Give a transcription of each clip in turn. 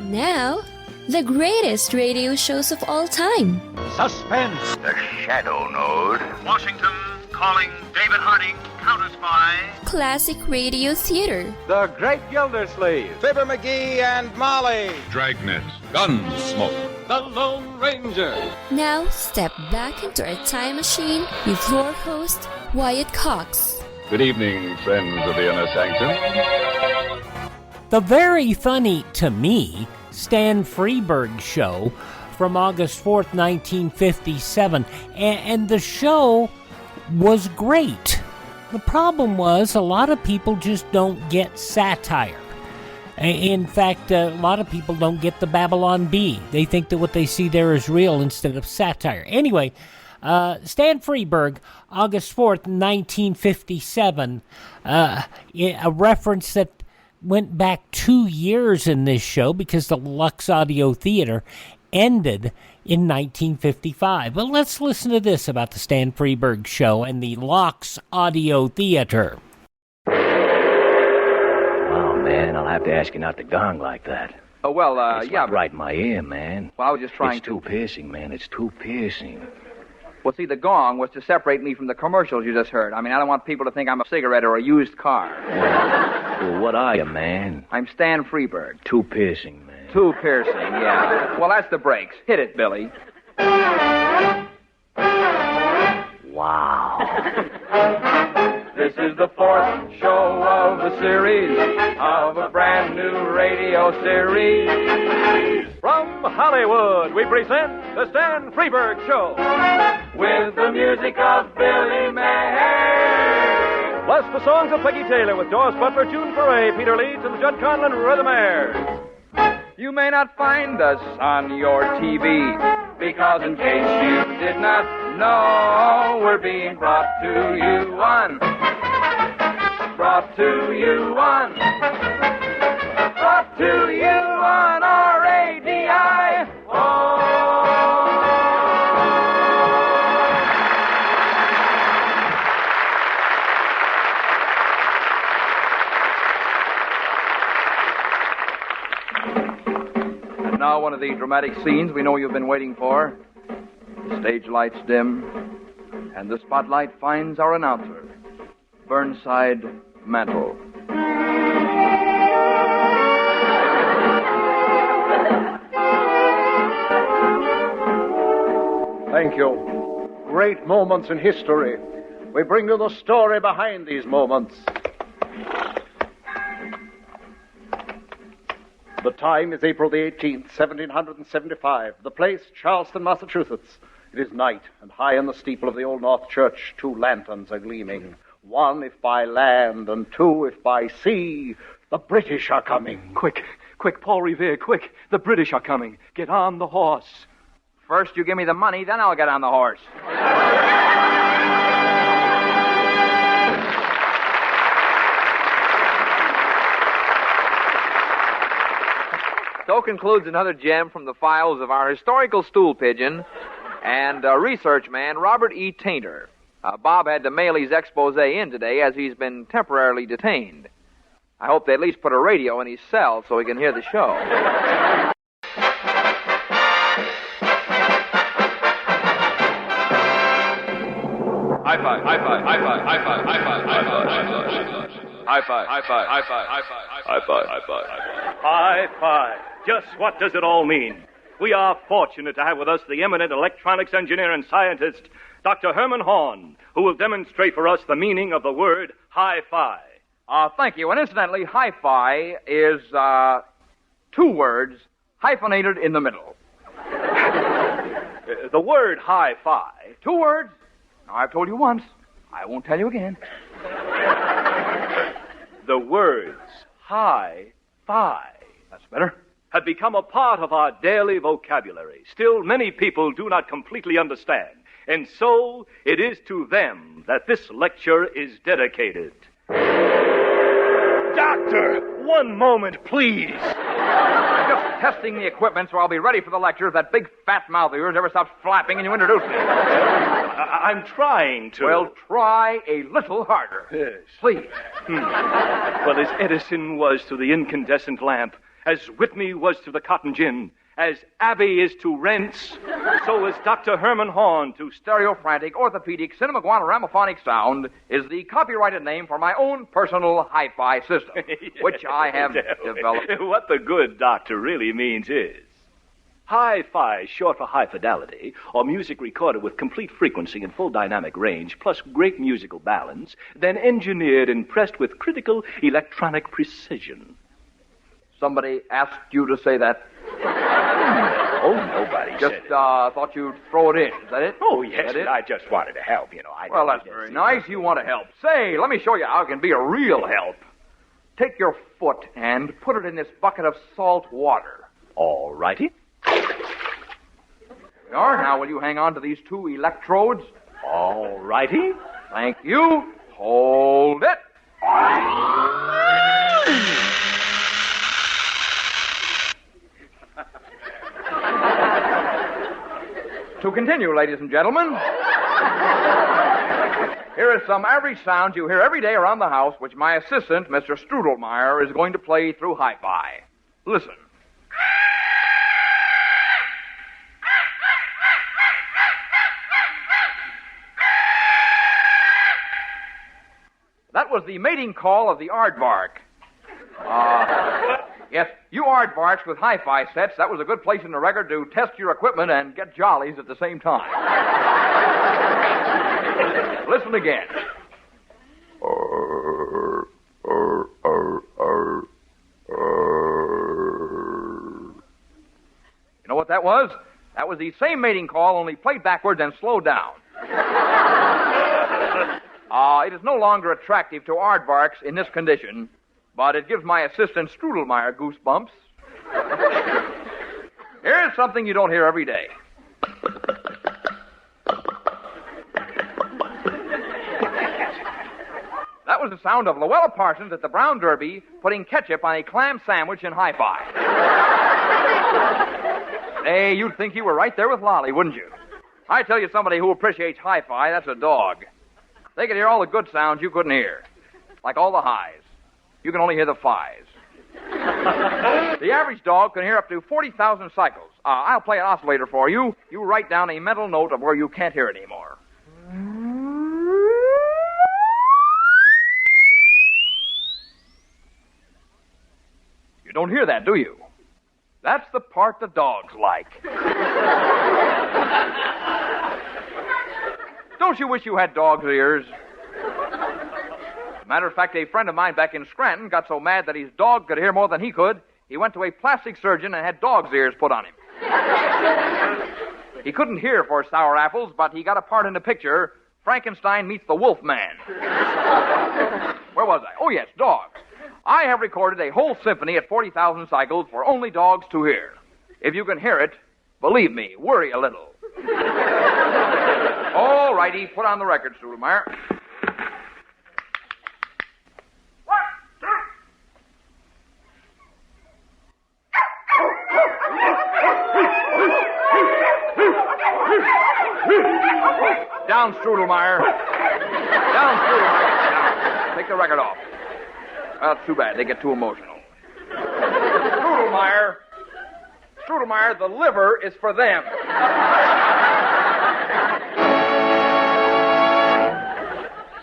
Now, the greatest radio shows of all time. Suspense. The Shadow Node. Washington calling David Harding, Counter Spy. Classic radio theater. The Great Gildersleeve. Fibber McGee and Molly. Dragnet. Gunsmoke. The Lone Ranger. Now, step back into our time machine with your host, Wyatt Cox. Good evening, friends of the Inner Sanctum. The very funny, to me, Stan Freberg show from August 4th, 1957. And the show was great. The problem was a lot of people just don't get satire. In fact, a lot of people don't get the Babylon Bee. They think that what they see there is real instead of satire. Anyway, Stan Freberg, August 4th, 1957, a reference that went back 2 years in this show because the Lox Audio Theatre ended in 1955. But let's listen to this about the Stan Freberg show and the Lox Audio Theatre. Wow, man, I'll have to ask you not to gong like that. Oh, well, It's yeah. like right in my ear, man. Well, I was just trying It's too piercing, man. It's too piercing. Well, see, the gong was to separate me from the commercials you just heard. I mean, I don't want people to think I'm a cigarette or a used car. Well, what are you, man? I'm Stan Freberg. Too piercing, man. Too piercing, yeah. Well, that's the breaks. Hit it, Billy. Wow. This is the fourth show of the series of a brand new radio series. From Hollywood, we present the Stan Freberg Show. With the music of Billy May. Plus the songs of Peggy Taylor with Doris Butler, June Foray, Peter Leeds, and the Judd Conlon Rhythm Airs. You may not find us on your TV, because in case you did not know, we're being brought to you on RADI. And now one of the dramatic scenes we know you've been waiting for. The stage lights dim, and the spotlight finds our announcer, Burnside Mantle. Thank you. Great moments in history. We bring you the story behind these moments. The time is April the 18th, 1775. The place, Charleston, Massachusetts. It is night, and high in the steeple of the Old North Church, 2 lanterns are gleaming. 1 if by land, and 2 if by sea. The British are coming. Quick, Paul Revere, quick. The British are coming. Get on the horse. First you give me the money, then I'll get on the horse. So concludes another gem from the files of our historical stool pigeon and research man, Robert E. Tainter. Bob had to mail his expose in today as he's been temporarily detained. I hope they at least put a radio in his cell so he can hear the show. High five, high five, high five, high five, high five, high five, high five, high five, high five, high five, high five, high five, high five. High five. Just what does it all mean? We are fortunate to have with us the eminent electronics engineer and scientist, Dr. Herman Horn, who will demonstrate for us the meaning of the word hi-fi. Thank you. And incidentally, hi-fi is 2 words hyphenated in the middle. The word hi-fi. 2 words. Now, I've told you once. I won't tell you again. The words hi-fi. That's better. Have become a part of our daily vocabulary. Still, many people do not completely understand. And so, it is to them that this lecture is dedicated. Doctor, one moment, please. I'm just testing the equipment so I'll be ready for the lecture if that big fat mouth of yours ever stops flapping and you introduce me. I'm trying to. Well, try a little harder. Yes. Please. Well, as Edison was to the incandescent lamp, As Whitney was to the cotton gin, as Abbey is to rents, so is Dr. Herman Horn to Stereofrantic, orthopedic, cinemaguana, ramophonic sound is the copyrighted name for my own personal hi-fi system, which I have developed. What the good doctor really means is hi-fi, short for high fidelity, or music recorded with complete frequency and full dynamic range, plus great musical balance, then engineered and pressed with critical electronic precision. Somebody asked you to say that? Oh, nobody Just said it. Thought you'd throw it in. Is that it? Oh, yes, That it? I just wanted to help, you know. Well, that's very nice. You want to help. Say, let me show you how it can be a real help. Take your foot and put it in this bucket of salt water. All righty. There you are. Now, will you hang on to these two electrodes? All righty. Thank you. Hold it. To continue, ladies and gentlemen, here is some average sounds you hear every day around the house, which my assistant, Mr. Strudelmeyer, is going to play through hi-fi. Listen. That was the mating call of the aardvark. Yes, you aardvarks with hi-fi sets, that was a good place in the record to test your equipment and get jollies at the same time. Listen again. You know what that was? That was the same mating call, only played backwards and slowed down. It is no longer attractive to aardvarks in this condition, but it gives my assistant Strudelmeyer goosebumps. Here's something you don't hear every day. That was the sound of Luella Parsons at the Brown Derby putting ketchup on a clam sandwich in hi-fi. Hey, you'd think you were right there with Lolly, wouldn't you? I tell you, somebody who appreciates hi-fi, that's a dog. They could hear all the good sounds you couldn't hear, like all the highs. You can only hear the fives. The average dog can hear up to 40,000 cycles. I'll play an oscillator for you. You write down a mental note of where you can't hear anymore. You don't hear that, do you? That's the part the dogs like. Don't you wish you had dog's ears? Matter of fact, a friend of mine back in Scranton got so mad that his dog could hear more than he could, he went to a plastic surgeon and had dog's ears put on him. He couldn't hear for sour apples, but he got a part in the picture, Frankenstein meets the Wolf Man. Where was I? Oh, yes, dogs. I have recorded a whole symphony at 40,000 cycles for only dogs to hear. If you can hear it, believe me, worry a little. All righty, put on the record, Strudelmeyer. Down, Strudelmeyer. Down, Strudelmeyer. Take the record off. Well, that's too bad. They get too emotional. Strudelmeyer, the liver is for them.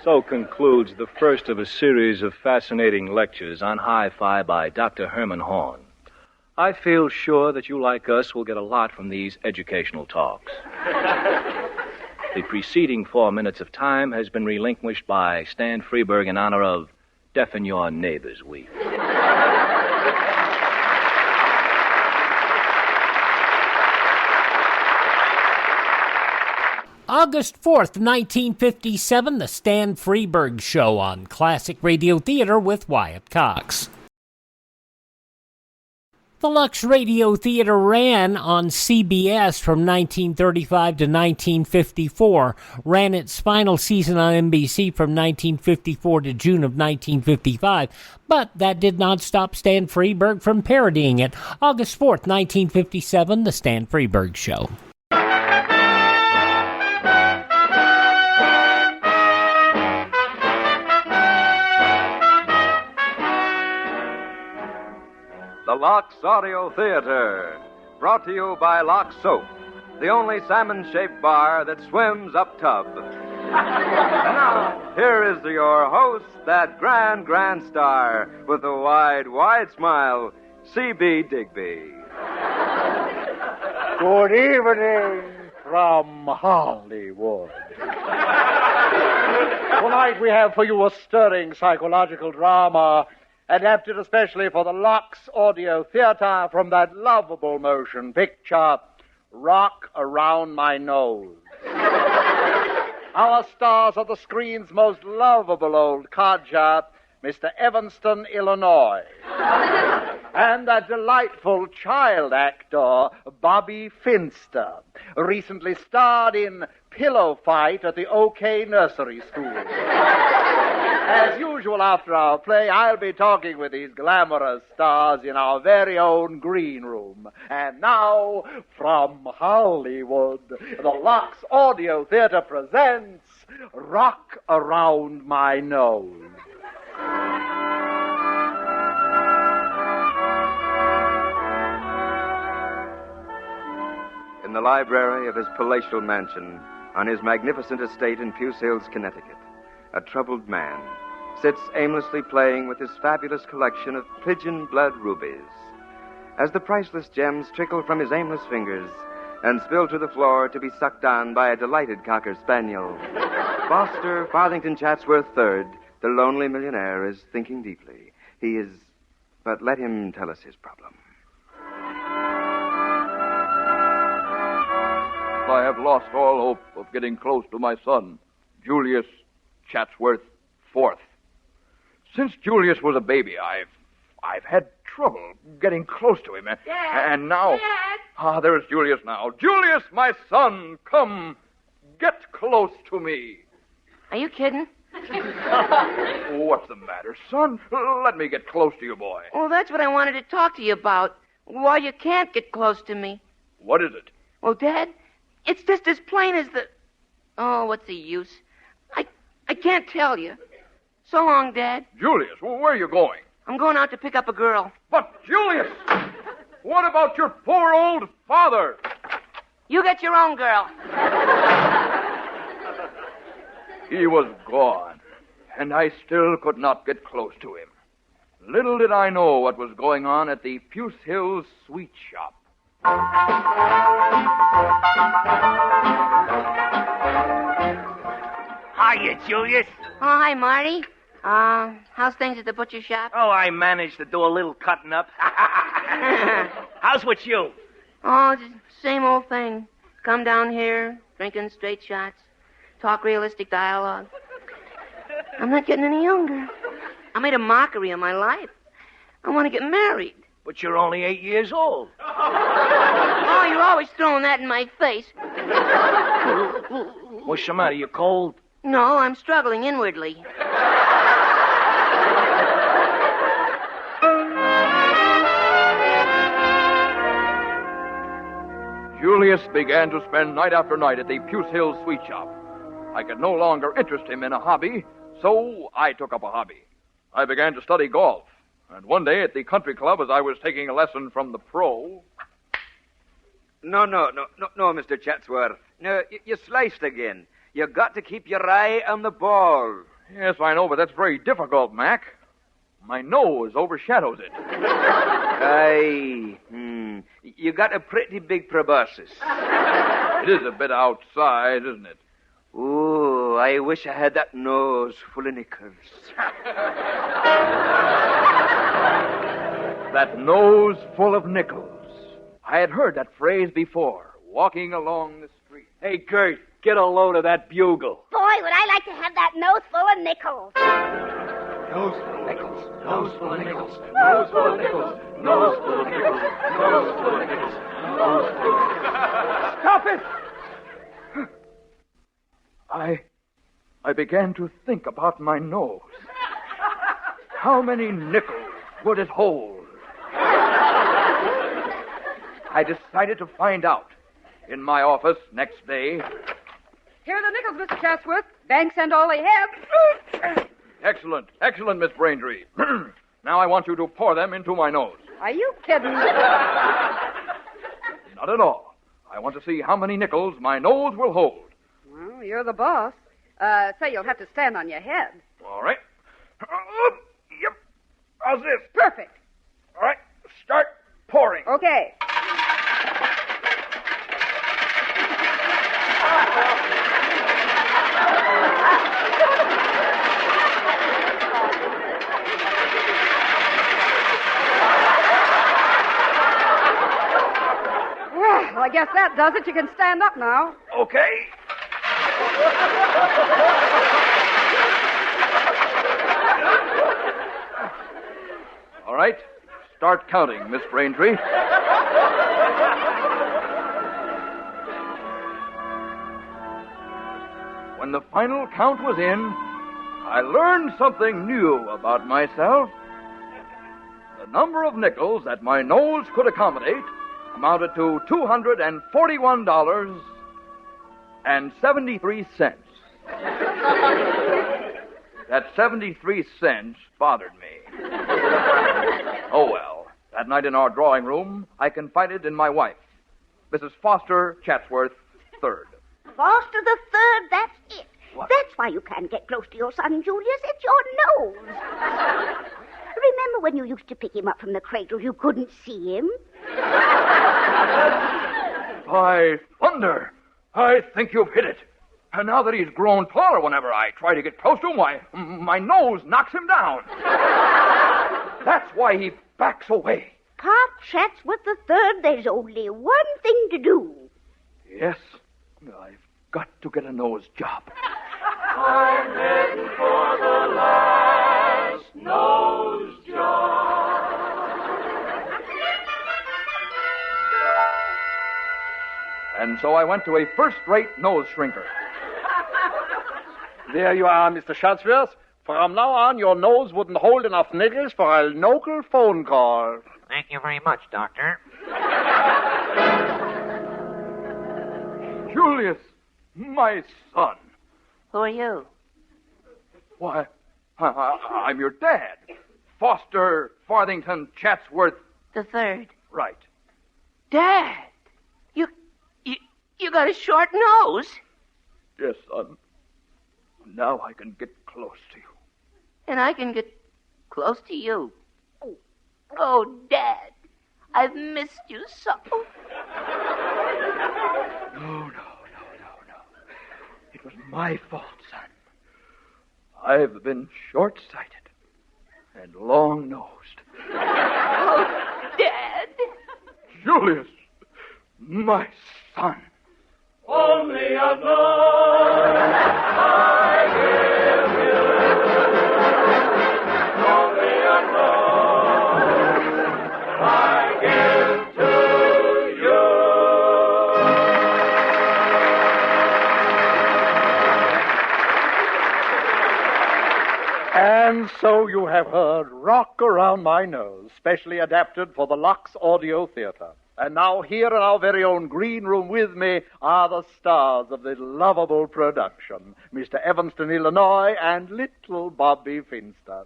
So concludes the first of a series of fascinating lectures on hi-fi by Dr. Herman Horn. I feel sure that you, like us, will get a lot from these educational talks. The preceding 4 minutes of time has been relinquished by Stan Freberg in honor of Deafen Your Neighbors Week. August 4th, 1957, The Stan Freberg Show on Classic Radio Theatre with Wyatt Cox. The Lox Radio Theatre ran on CBS from 1935 to 1954, ran its final season on NBC from 1954 to June of 1955, but that did not stop Stan Freberg from parodying it. August 4th, 1957, The Stan Freberg Show. The Lox Audio Theatre. Brought to you by Lox Soap, the only salmon-shaped bar that swims up tub. And now, here is your host, that grand star with a wide smile, C.B. Digby. Good evening from Hollywood. Tonight we have for you a stirring psychological drama adapted especially for the Lox Audio Theatre from that lovable motion picture, Rock Around My Nose. Our stars are the screen's most lovable old codger, Mr. Evanston, Illinois. And that delightful child actor, Bobby Finster, recently starred in Pillow Fight at the OK Nursery School. As usual after our play, I'll be talking with these glamorous stars in our very own green room. And now, from Hollywood, the Lox Audio Theatre presents Rock Around My Nose. In the library of his palatial mansion, on his magnificent estate in Puce Hills, Connecticut, a troubled man sits aimlessly playing with his fabulous collection of pigeon blood rubies. As the priceless gems trickle from his aimless fingers and spill to the floor to be sucked on by a delighted cocker spaniel, Foster Farthington Chatsworth III, the lonely millionaire, is thinking deeply. He is... But let him tell us his problem. I have lost all hope of getting close to my son, Julius Chatsworth IV. Since Julius was a baby, I've had trouble getting close to him. Dad! And now... Dad! There's Julius now. Julius, my son, come, get close to me. Are you kidding? What's the matter, son? Let me get close to you, boy. Well, that's what I wanted to talk to you about. Why you can't get close to me. What is it? Well, Dad, it's just as plain as the... Oh, what's the use? I can't tell you. So long, Dad. Julius, where are you going? I'm going out to pick up a girl. But, Julius, what about your poor old father? You get your own girl. He was gone, and I still could not get close to him. Little did I know what was going on at the Puce Hills Sweet Shop. Hiya, Julius. Oh, hi, Marty. How's things at the butcher shop? Oh, I managed to do a little cutting up. How's with you? Oh, just same old thing. Come down here, drinking straight shots, talk realistic dialogue. I'm not getting any younger. I made a mockery of my life. I want to get married. But you're only 8 years old. Oh, you're always throwing that in my face. What's the matter? You cold? No, I'm struggling inwardly. Julius began to spend night after night at the Puce Hills Sweet Shop. I could no longer interest him in a hobby, so I took up a hobby. I began to study golf. And one day at the country club, as I was taking a lesson from the pro... No, Mr. Chatsworth. No, you sliced again. You got to keep your eye on the ball. Yes, I know, but that's very difficult, Mac. My nose overshadows it. You got a pretty big proboscis. It is a bit outside, isn't it? Ooh, I wish I had that nose full of nickels. That nose full of nickels. I had heard that phrase before, walking along the street. Hey, Kurt, get a load of that bugle. Boy, would I like to have that nose full of nickels. Nose full of nickels, nose full of nickels, nose full of nickels, nose full of nickels, nose full of nickels, nose full of nickels. Stop it! I began to think about my nose. How many nickels would it hold? I decided to find out. In my office next day. Here are the nickels, Mr. Chatsworth. Banks and all they have. Excellent, Miss Braintree. Now I want you to pour them into my nose. Are you kidding? Not at all. I want to see how many nickels my nose will hold. Well, you're the boss. Say, you'll have to stand on your head. All right. Yep. How's this? Perfect. All right. Start pouring. Okay. Well, I guess that does it. You can stand up now. Okay. All right. Start counting, Miss Braintree. When the final count was in, I learned something new about myself. The number of nickels that my nose could accommodate amounted to $241.73. That 73 cents bothered me. Oh, well. That night in our drawing room, I confided in my wife, Mrs. Foster Chatsworth III. Foster the Third, that's it. What? That's why you can't get close to your son, Julius. It's your nose. Remember when you used to pick him up from the cradle, you couldn't see him? By thunder, I think you've hit it. And now that he's grown taller, whenever I try to get close to him, why, my nose knocks him down. That's why he backs away. Pop Chatsworth the Third, there's only one thing to do. Yes, I've got to get a nose job. I'm heading for the last nose job. And so I went to a first-rate nose shrinker. There you are, Mr. Chatsworth. From now on, your nose wouldn't hold enough nickels for a local phone call. Thank you very much, Doctor. Julius, my son. Who are you? Why, I'm your dad. Foster Farthington Chatsworth. The Third. Right. Dad, you got a short nose. Yes, son. Now I can get close to you. And I can get close to you. Oh, Dad, I've missed you so. No. It was my fault, son. I've been short-sighted and long-nosed. Oh, Dad. Julius, my son. Only a nose I give you. Only a nose I give to you. And so you have heard Rock Around My Nose, specially adapted for the Lox Audio Theatre. And now here in our very own green room with me are the stars of this lovable production, Mr. Evanston, Illinois, and little Bobby Finster.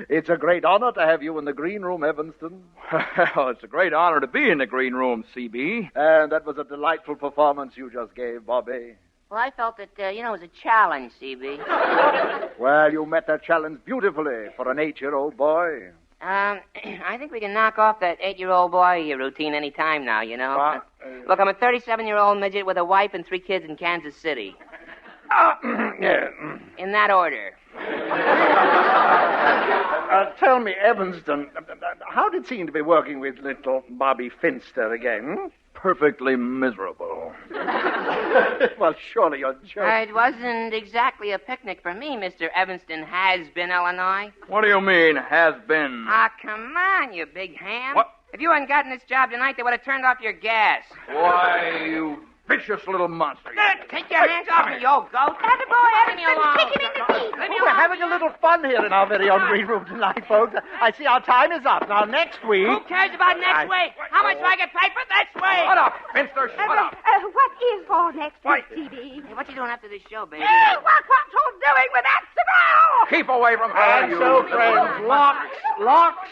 It's a great honor to have you in the green room, Evanston. Well, it's a great honor to be in the green room, CB. And that was a delightful performance you just gave, Bobby. Well, I felt that, it was a challenge, CB. Well, you met that challenge beautifully for an 8-year-old boy. I think we can knock off that 8-year-old boy routine any time now, you know. Look, I'm a 37-year-old midget with a wife and 3 kids in Kansas City. In that order. Tell me, Evanston, how did it seem to be working with little Bobby Finster again? Perfectly miserable. Well, surely you're joking. It wasn't exactly a picnic for me, Mr. Evanston Has-Been, Illinois. What do you mean, has been? Ah, come on, you big ham. What? If you hadn't gotten this job tonight, they would have turned off your gas. Why, you vicious little monster. Take your hands off me, you old goat. Leave me alone. Kick him in the teeth. Leave me We're alone. having a little fun here in our very own green room tonight, folks. I see our time is up. Now, next week... Who cares about next week? How much do I get paid for this week? Shut up, Finster, shut up. What is for next week, CD? Hey, what you doing after this show, baby? What you doing with that cigar? Keep away from her, And you. so, friends, Lox,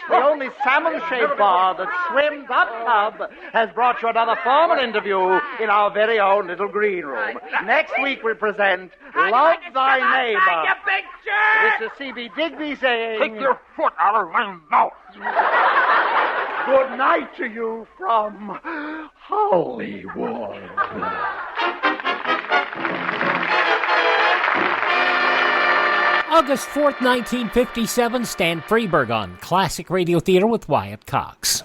the only salmon-shaped bar that swims up pub, has brought you another formal interview in our very own little green room. Next week we present Love Thy Neighbor. You big jerk! This is C.B. Digby saying... Take your foot out of my mouth. Good night to you from Hollywood. August 4th, 1957, Stan Freberg on Classic Radio Theatre with Wyatt Cox.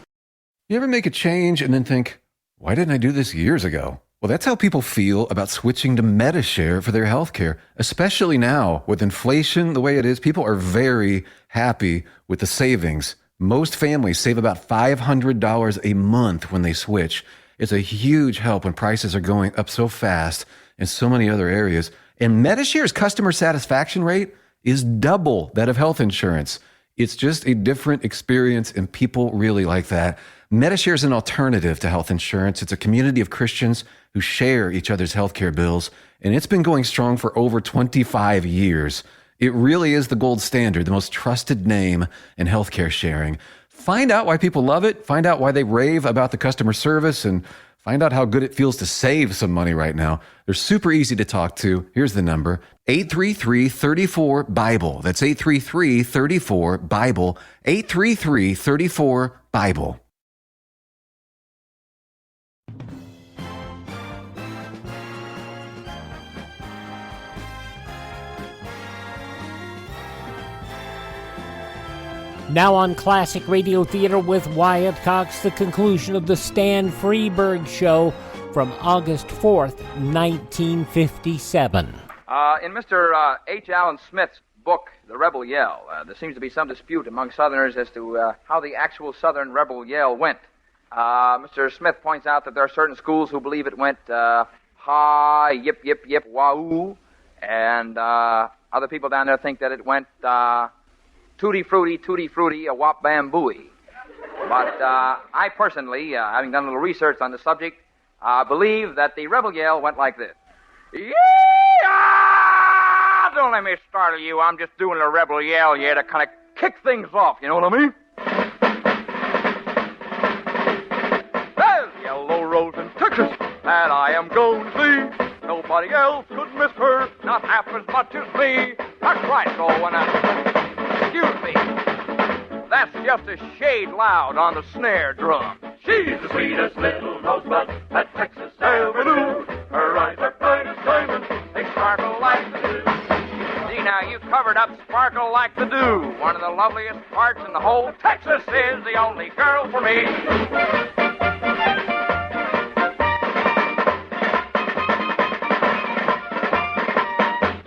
You ever make a change and then think, why didn't I do this years ago? Well, that's how people feel about switching to Medishare for their health care, especially now with inflation the way it is. People are very happy with the savings. Most families save about $500 a month when they switch. It's a huge help when prices are going up so fast in so many other areas. And Medishare's customer satisfaction rate is double that of health insurance. It's just a different experience, and people really like that. Medishare is an alternative to health insurance. It's a community of Christians who share each other's healthcare bills, and it's been going strong for over 25 years. It really is the gold standard, the most trusted name in healthcare sharing. Find out why people love it, find out why they rave about the customer service, and find out how good it feels to save some money right now. They're super easy to talk to. Here's the number, 833-34-BIBLE. That's 833-34-BIBLE, 833-34-BIBLE. Now on Classic Radio Theatre with Wyatt Cox, the conclusion of the Stan Freberg Show from August 4th, 1957. In Mr. H. Allen Smith's book, The Rebel Yell, there seems to be some dispute among Southerners as to how the actual Southern rebel yell went. Mr. Smith points out that there are certain schools who believe it went ha, yip, yip, yip, wah-oo, and other people down there think that it went tutti frutti, a wop bambooey. But I personally, having done a little research on the subject, believe that the rebel yell went like this. Yeah! Don't let me startle you. I'm just doing a rebel yell here to kind of kick things off, you know what I mean? There's Yellow Rose in Texas that I am going to see. Nobody else could miss her, not half as much as me. That's right, so when excuse me. That's just a shade loud on the snare drum. She's the sweetest little rosebud that Texas ever knew. Her eyes are bright as diamonds, they sparkle like the dew. See, now, you covered up Sparkle Like the Dew. One of the loveliest parts in the whole Texas is the only girl for me.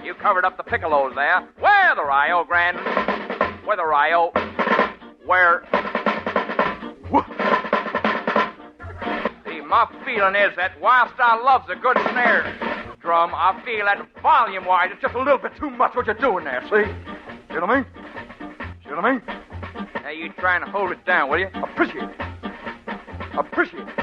You covered up the piccolos there. Where the Rio Grande? Where the Rio? Where? See, my feeling is that whilst I loves a good snare drum, I feel that volume-wise it's just a little bit too much what you're doing there, see? See what I mean? See what I mean? Now you try and hold it down, will you? Appreciate it. Appreciate it.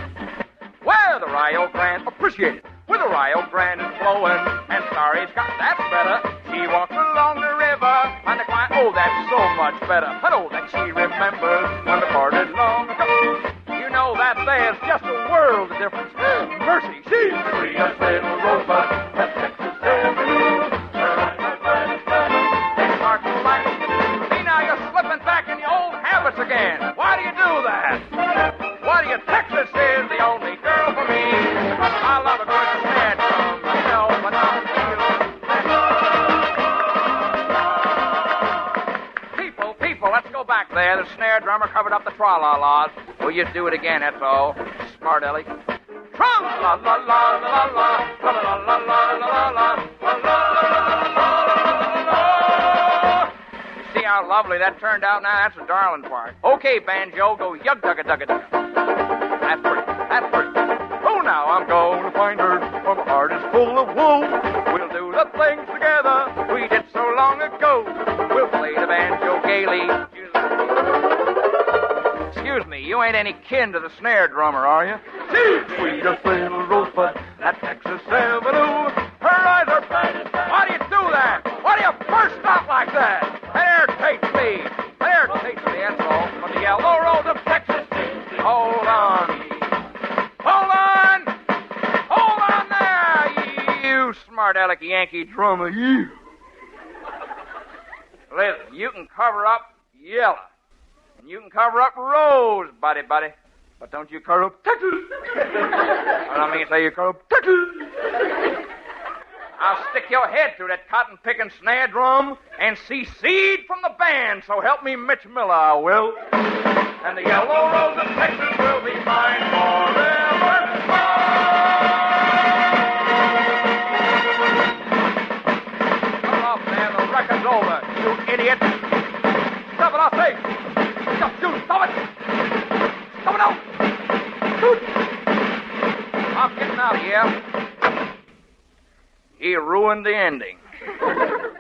Where the Rio Grande? Appreciate it. Where the Rio Grande is flowing, and Starry's got that better. She walks along the river, and the quiet, oh, that's so much better. But oh, that she remembers when we parted long ago. You know that there's just a world of difference. Mercy, she's the sweetest little rosebud that Texas ever knew. Her eyes are bright as diamonds, they sparkle like the dew. See, now you're slipping back in your old habits again. Why do you do that? Why do you? Texas is the only girl for me. I love a good snare drum myself, but I'm People, let's go back there. The snare drummer covered up the tra-la-las. Will you do it again, that's all. Smart Ellie. Tra-la-la-la-la-la-la, tra-la-la-la-la-la-la, tra-la-la-la-la-la. See how lovely that turned out now? That's the darling part. Okay, banjo, go yug-dugga-dugga-dugga. That's pretty. That's pretty. Oh, now I'm going to find her, for my heart is full of woe. We'll do the things together we did so long ago. We'll play the banjo gaily. Excuse me, you ain't any kin to the snare drummer, are you? She's the sweetest little rosebud that Texas ever knew. Her eyes are bright as diamonds. Why do you do that? Why do you burst out like that? Yankee drummer, you. Listen, you can cover up yellow. And you can cover up rose, buddy. But don't you cover up Texas. I mean, say you cover up Texas. I'll stick your head through that cotton-picking snare drum and secede from the band, so help me Mitch Miller, I will. And the yellow rose of Texas will be mine forever. Come off, man, the record's over, you idiot. Stop it, I say. Stop it. Stop it out. I'm getting out of here. He ruined the ending.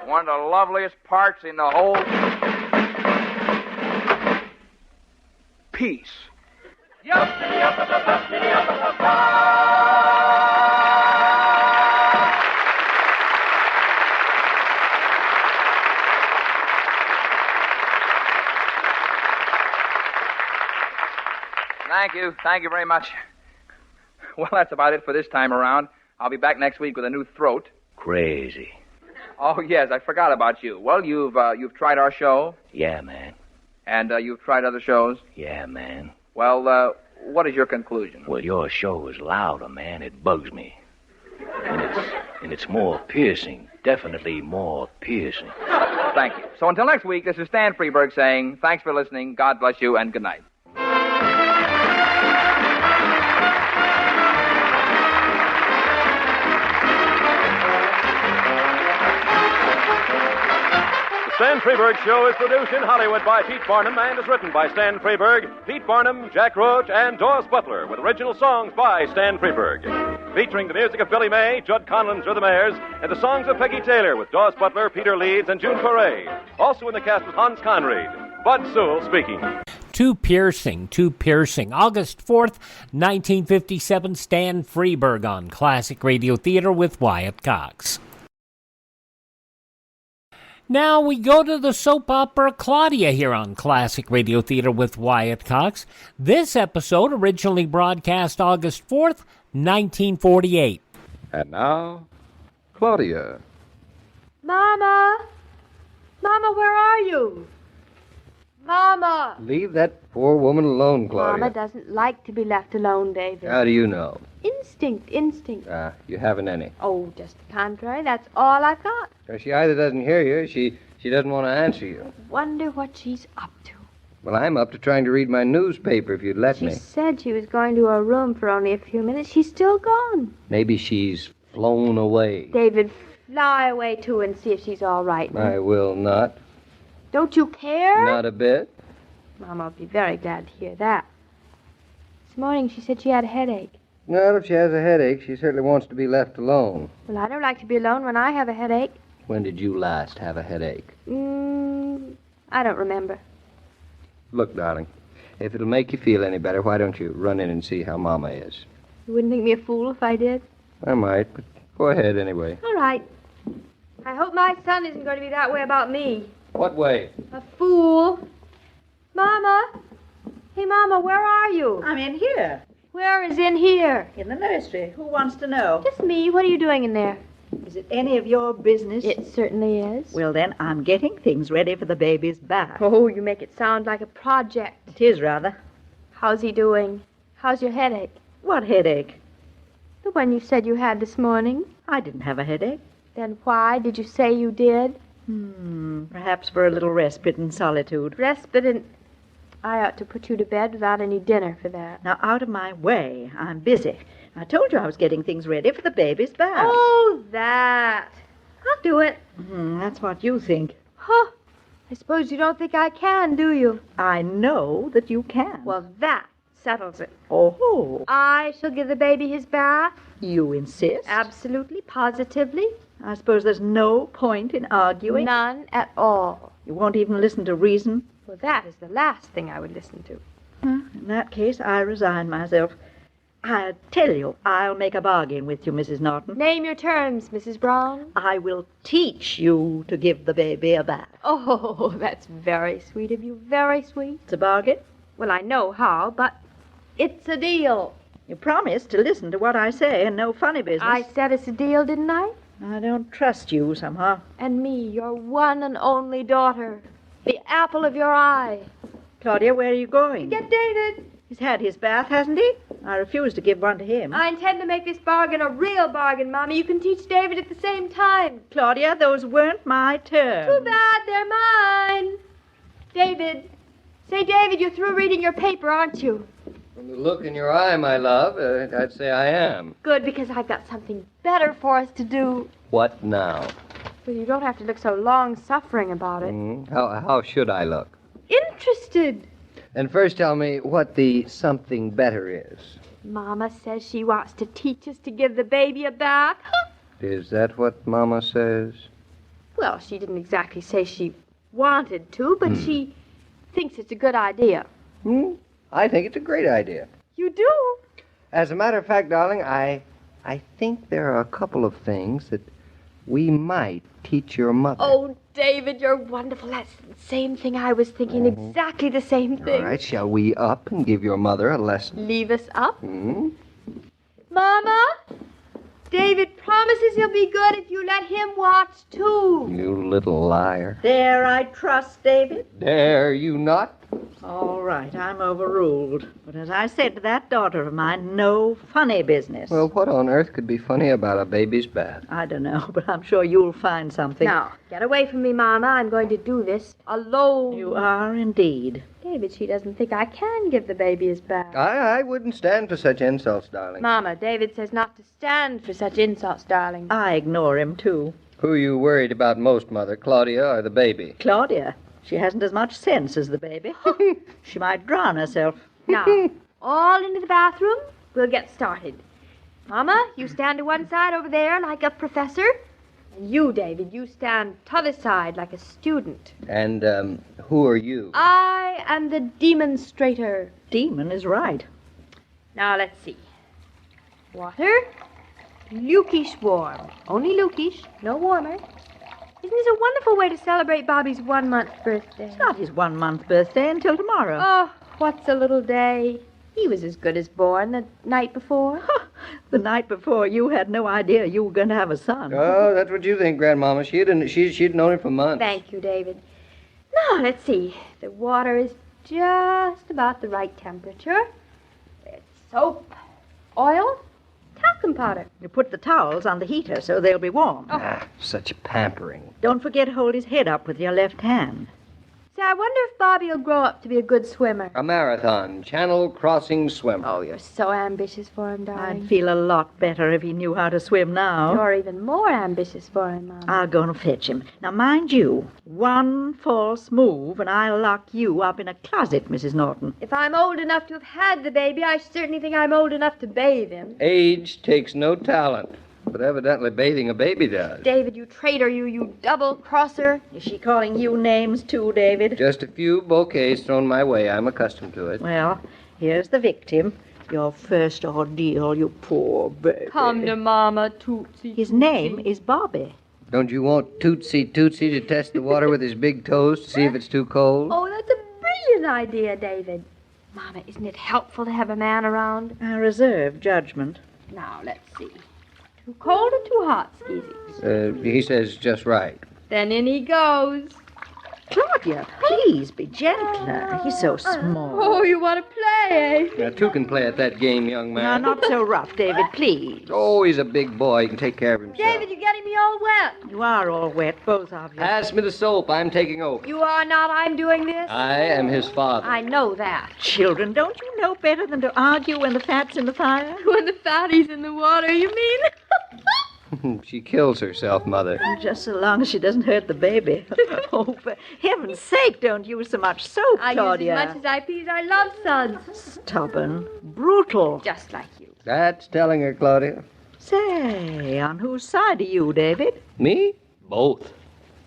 One of the loveliest parts in the whole piece. Thank you. Thank you very much. Well, that's about it for this time around. I'll be back next week with a new throat. Crazy. Oh, yes, I forgot about you. Well, you've tried our show. Yeah, man. And you've tried other shows. Yeah, man. Well, what is your conclusion? Well, your show is louder, man. It bugs me. And it's more piercing. Definitely more piercing. Thank you. So until next week, this is Stan Freberg saying thanks for listening, God bless you, and good night. Stan Freberg Show is produced in Hollywood by Pete Barnum and is written by Stan Freberg, Pete Barnum, Jack Roach, and Doris Butler, with original songs by Stan Freberg. Featuring the music of Billy May, Judd Conlon's Rhythm Airs, and the songs of Peggy Taylor with Doris Butler, Peter Leeds, and June Foray. Also in the cast was Hans Conried. Bud Sewell speaking. Too piercing. August 4th, 1957, Stan Freberg on Classic Radio Theatre with Wyatt Cox. Now we go to the soap opera Claudia here on Classic Radio Theatre with Wyatt Cox. This episode originally broadcast August 4th, 1948. And now, Claudia. Mama, where are you? Mama! Leave that poor woman alone, Claudia. Mama doesn't like to be left alone, David. How do you know? Instinct. You haven't any. Oh, just the contrary. That's all I've got. She either doesn't hear you, or she doesn't want to answer you. Wonder what she's up to. Well, I'm up to trying to read my newspaper, if you'd let me. She said she was going to her room for only a few minutes. She's still gone. Maybe she's flown away. David, fly away, too, and see if she's all right. I will not. Don't you care? Not a bit. Mama will be very glad to hear that. This morning she said she had a headache. Well, if she has a headache, she certainly wants to be left alone. Well, I don't like to be alone when I have a headache. When did you last have a headache? I don't remember. Look, darling, if it'll make you feel any better, why don't you run in and see how Mama is? You wouldn't think me a fool if I did? I might, but go ahead anyway. All right. I hope my son isn't going to be that way about me. What way? A fool. Mama! Hey, Mama, where are you? I'm in here. Where is in here? In the nursery. Who wants to know? Just me. What are you doing in there? Is it any of your business? It certainly is. Well, then, I'm getting things ready for the baby's bath. Oh, you make it sound like a project. It is, rather. How's he doing? How's your headache? What headache? The one you said you had this morning. I didn't have a headache. Then why did you say you did? Perhaps for a little respite and solitude. Respite and... I ought to put you to bed without any dinner for that. Now, out of my way. I'm busy. I told you I was getting things ready for the baby's bath. Oh, that. I'll do it. That's what you think. Huh. I suppose you don't think I can, do you? I know that you can. Well, that settles it. Oh. I shall give the baby his bath. You insist? Absolutely, positively. I suppose there's no point in arguing? None at all. You won't even listen to reason? Well, that is the last thing I would listen to. In that case, I resign myself. I tell you, I'll make a bargain with you, Mrs. Norton. Name your terms, Mrs. Brown. I will teach you to give the baby a bath. Oh, that's very sweet of you, very sweet. It's a bargain? Well, I know how, but it's a deal. You promised to listen to what I say and no funny business. I said it's a deal, didn't I? I don't trust you somehow. And me, your one and only daughter. The apple of your eye. Claudia, where are you going? Get David. He's had his bath, hasn't he? I refuse to give one to him. I intend to make this bargain a real bargain, Mommy. You can teach David at the same time. Claudia, those weren't my terms. Too bad, they're mine. David. Say, David, you're through reading your paper, aren't you? From the look in your eye, my love, I'd say I am. Good, because I've got something better for us to do. What now? Well, you don't have to look so long-suffering about it. How should I look? Interested. And first tell me what the something better is. Mama says she wants to teach us to give the baby a bath. Is that what Mama says? Well, she didn't exactly say she wanted to, but she thinks it's a good idea. I think it's a great idea. You do? As a matter of fact, darling, I think there are a couple of things that we might teach your mother. Oh, David, you're wonderful. That's the same thing I was thinking. Exactly the same thing. All right, shall we up and give your mother a lesson? Leave us up? Mama? David promises he'll be good if you let him watch, too. You little liar. Dare I trust David? Dare you not? All right, I'm overruled. But as I said to that daughter of mine, no funny business. Well, what on earth could be funny about a baby's bath? I don't know, but I'm sure you'll find something. Now, get away from me, Mama. I'm going to do this alone. You are indeed. David, she doesn't think I can give the baby his bath. I wouldn't stand for such insults, darling. Mama, David says not to stand for such insults, darling. I ignore him, too. Who are you worried about most, Mother, Claudia or the baby? Claudia. She hasn't as much sense as the baby. She might drown herself. Now, all into the bathroom. We'll get started. Mama, you stand to one side over there like a professor. And you, David, you stand t'other side like a student. And who are you? I am the demonstrator. Demon is right. Now, let's see. Water. Lukish warm. Only Lukish, no warmer. Isn't this a wonderful way to celebrate Bobby's 1-month birthday? It's not his 1-month birthday until tomorrow. Oh, what's a little day? He was as good as born the night before. The night before, you had no idea you were going to have a son. Oh, that's what you think, Grandmama. She'd known it for months. Thank you, David. Now, let's see. The water is just about the right temperature. It's soap, oil, talcum powder. You put the towels on the heater so they'll be warm. Such pampering. Don't forget to hold his head up with your left hand. Say, I wonder if Bobby will grow up to be a good swimmer. A marathon, channel crossing swimmer. Oh, you're so ambitious for him, darling. I'd feel a lot better if he knew how to swim now. You're even more ambitious for him, Mom. I'll go and fetch him. Now, mind you, one false move and I'll lock you up in a closet, Mrs. Norton. If I'm old enough to have had the baby, I certainly think I'm old enough to bathe him. Age takes no talent. But evidently bathing a baby does. David, you traitor, you double-crosser. Is she calling you names too, David? Just a few bouquets thrown my way. I'm accustomed to it. Well, here's the victim. Your first ordeal, you poor baby. Come to Mama, Tootsie. His name is Bobby. Don't you want Tootsie to test the water with his big toes to see if it's too cold? Oh, that's a brilliant idea, David. Mama, isn't it helpful to have a man around? I reserve judgment. Now, let's see. Too cold or too hot, Skeezy? He says just right. Then in he goes. Claudia, please be gentler. He's so small. Oh, you want to play, eh? Now, two can play at that game, young man. Now, not so rough, David, please. Oh, he's a big boy. He can take care of himself. David, you're getting me all wet. You are all wet, both of you. Pass me the soap. I'm taking over. You are not. I'm doing this. I am his father. I know that. Children, don't you know better than to argue when the fat's in the fire? When the fatty's in the water, you mean? She kills herself, Mother. Just so long as she doesn't hurt the baby. Oh, for heaven's sake, don't use so much soap, Claudia. I use as much as I please. I love suds. Stubborn. Brutal. Just like you. That's telling her, Claudia. Say, on whose side are you, David? Me? Both.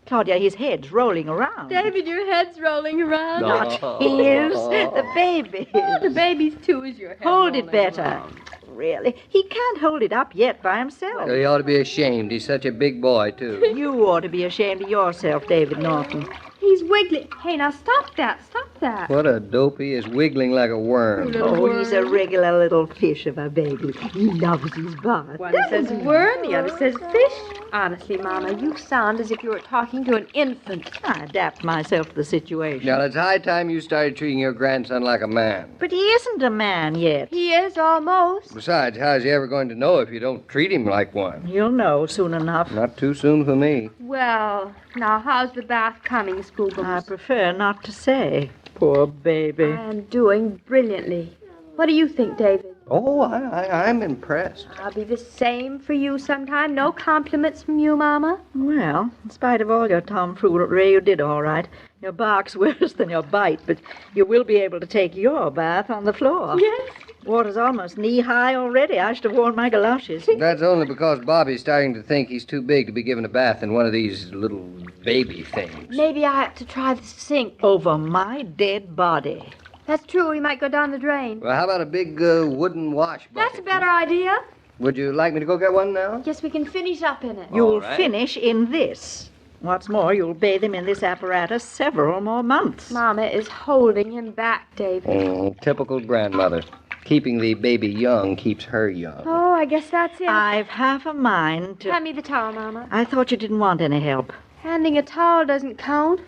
Claudia, his head's rolling around. David, your head's rolling around. Not his. The baby's. Oh, the baby's too is your head. Hold it better. Around. Really? He can't hold it up yet by himself. He ought to be ashamed. He's such a big boy, too. You ought to be ashamed of yourself, David Norton. He's wiggling. Hey, now stop that. Stop that? What a dope he is, wiggling like a worm. Oh, he's a regular little fish of a baby. He loves his bath. One says worm, the other says fish. Honestly, Mama, you sound as if you were talking to an infant. I adapt myself to the situation. Now, it's high time you started treating your grandson like a man. But he isn't a man yet. He is, almost. Besides, how's he ever going to know if you don't treat him like one? He'll know soon enough. Not too soon for me. Well, now, how's the bath coming, Schoolgirls? I prefer not to say. Poor baby. I am doing brilliantly. What do you think, David? Oh, I'm impressed. I'll be the same for you sometime. No compliments from you, Mama. Well, in spite of all your tomfoolery, you did all right. Your bark's worse than your bite, but you will be able to take your bath on the floor. Yes. Water's almost knee-high already. I should have worn my galoshes. That's only because Bobby's starting to think he's too big to be given a bath in one of these little baby things. Maybe I ought to try the sink. Over my dead body. That's true. We might go down the drain. Well, how about a big wooden wash bucket? That's a better idea. Would you like me to go get one now? Yes, we can finish up in it. You'll finish in this. What's more, you'll bathe him in this apparatus several more months. Mama is holding him back, David. Typical grandmother. Keeping the baby young keeps her young. Oh, I guess that's it. I've half a mind to... Hand me the towel, Mama. I thought you didn't want any help. Handing a towel doesn't count.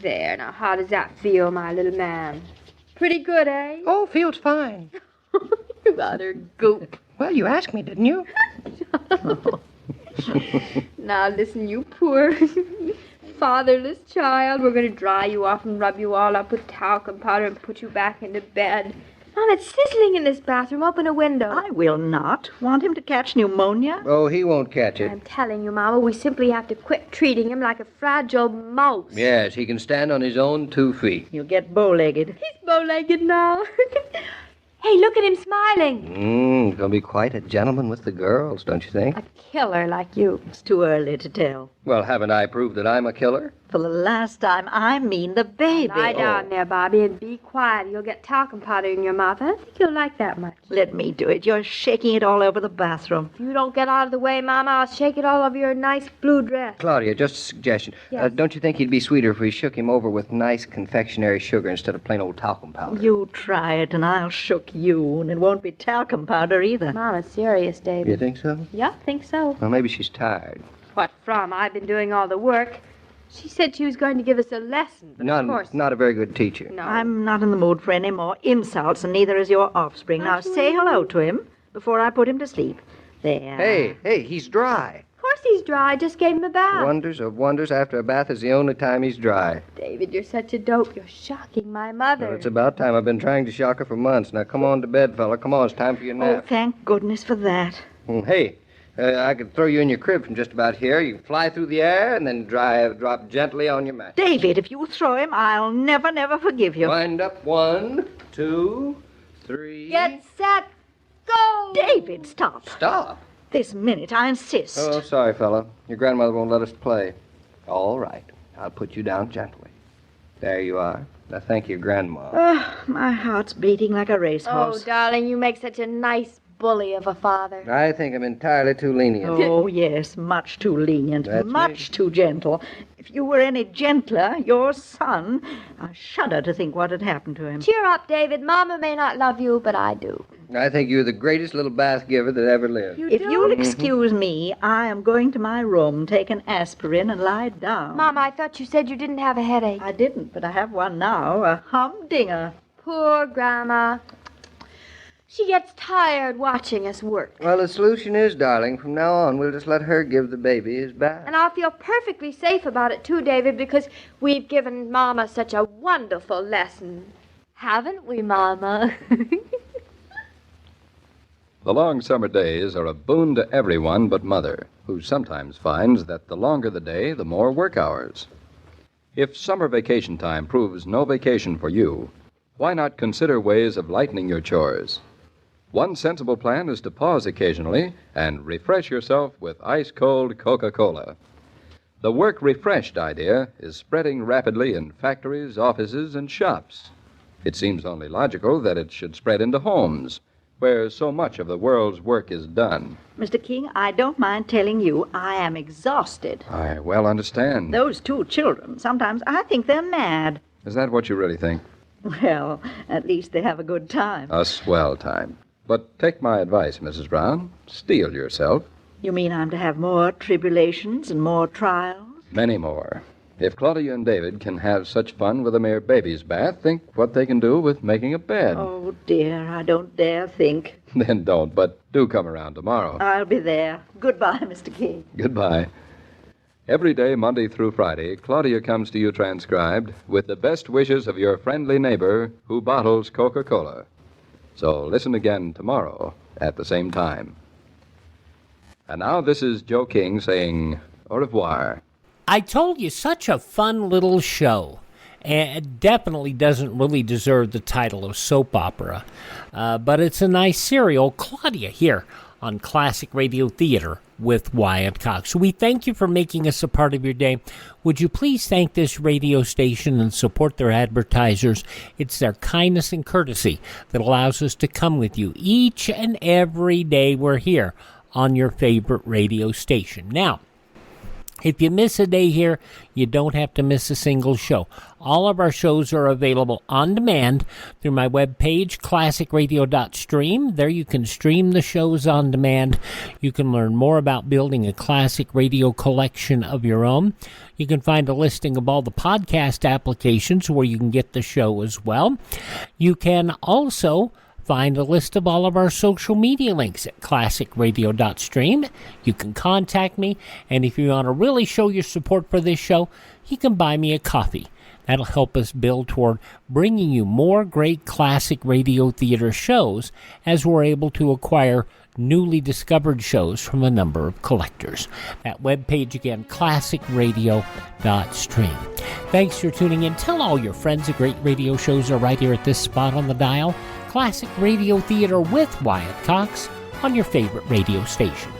There, now how does that feel, my little man? Pretty good, eh? Oh, feels fine. You utter goop. Well, you asked me, didn't you? Now listen, you poor fatherless child. We're going to dry you off and rub you all up with talcum powder and put you back into bed. Mom, it's sizzling in this bathroom. Open a window. I will not. Want him to catch pneumonia? Oh, he won't catch it. I'm telling you, Mama, we simply have to quit treating him like a fragile mouse. Yes, he can stand on his own 2 feet. You'll get bow-legged. He's bow-legged now. Hey, look at him smiling. He's going to be quite a gentleman with the girls, don't you think? A killer like you. It's too early to tell. Well, haven't I proved that I'm a killer? For the last time, I mean the baby. Lie down there, Bobby, and be quiet. You'll get talcum powder in your mouth. I don't think you'll like that much. Let me do it. You're shaking it all over the bathroom. If you don't get out of the way, Mama, I'll shake it all over your nice blue dress. Claudia, just a suggestion. Yes. Don't you think he'd be sweeter if we shook him over with nice confectionery sugar instead of plain old talcum powder? You try it, and I'll shook you, and it won't be talcum powder either. Mama's serious, David. You think so? Yeah, think so. Well, maybe she's tired. What from? I've been doing all the work. She said she was going to give us a lesson, but of course... Not a very good teacher. No. I'm not in the mood for any more insults, and neither is your offspring. Now, say hello to him before I put him to sleep. There. Hey, he's dry. Of course he's dry. I just gave him a bath. Wonders of wonders, after a bath is the only time he's dry. David, you're such a dope. You're shocking my mother. Well, it's about time. I've been trying to shock her for months. Now, come on to bed, fella. Come on, it's time for your nap. Oh, thank goodness for that. Hey, I could throw you in your crib from just about here. You can fly through the air and then drop gently on your mat. David, if you throw him, I'll never, never forgive you. Wind up 1, 2, 3... Get set, go! David, stop. Stop? This minute, I insist. Oh, sorry, fella. Your grandmother won't let us play. All right. I'll put you down gently. There you are. Now, thank you, Grandma. Oh, my heart's beating like a racehorse. Oh, darling, you make such a nice bully of a father. I think I'm entirely too lenient. Oh, yes, much too lenient, That's much too gentle. If you were any gentler, your son, I shudder to think what had happened to him. Cheer up, David. Mama may not love you, but I do. I think you're the greatest little bath giver that ever lived. If you'll excuse me, I am going to my room, take an aspirin, and lie down. Mama, I thought you said you didn't have a headache. I didn't, but I have one now, a humdinger. Poor Grandma. She gets tired watching us work. Well, the solution is, darling, from now on, we'll just let her give the baby his bath. And I'll feel perfectly safe about it, too, David, because we've given Mama such a wonderful lesson. Haven't we, Mama? The long summer days are a boon to everyone but Mother, who sometimes finds that the longer the day, the more work hours. If summer vacation time proves no vacation for you, why not consider ways of lightening your chores? One sensible plan is to pause occasionally and refresh yourself with ice-cold Coca-Cola. The work-refreshed idea is spreading rapidly in factories, offices, and shops. It seems only logical that it should spread into homes, where so much of the world's work is done. Mr. King, I don't mind telling you I am exhausted. I well understand. Those 2 children, sometimes I think they're mad. Is that what you really think? Well, at least they have a good time. A swell time. But take my advice, Mrs. Brown. Steel yourself. You mean I'm to have more tribulations and more trials? Many more. If Claudia and David can have such fun with a mere baby's bath, think what they can do with making a bed. Oh, dear, I don't dare think. Then don't, but do come around tomorrow. I'll be there. Goodbye, Mr. King. Goodbye. Every day, Monday through Friday, Claudia comes to you transcribed with the best wishes of your friendly neighbor who bottles Coca-Cola. So listen again tomorrow at the same time. And now this is Joe King saying au revoir. I told you, such a fun little show. And it definitely doesn't really deserve the title of soap opera. But it's a nice serial. Claudia here on Classic Radio Theater with Wyatt Cox. We thank you for making us a part of your day. Would you please thank this radio station and support their advertisers? It's their kindness and courtesy that allows us to come with you each and every day we're here on your favorite radio station. Now, if you miss a day here, you don't have to miss a single show. All of our shows are available on demand through my webpage, classicradio.stream. There you can stream the shows on demand. You can learn more about building a classic radio collection of your own. You can find a listing of all the podcast applications where you can get the show as well. You can also find a list of all of our social media links at classicradio.stream. You can contact me, and if you want to really show your support for this show, you can buy me a coffee. That'll help us build toward bringing you more great classic radio theater shows as we're able to acquire newly discovered shows from a number of collectors. That webpage again, classicradio.stream. Thanks for tuning in. Tell all your friends the great radio shows are right here at this spot on the dial. Classic Radio Theater with Wyatt Cox on your favorite radio station.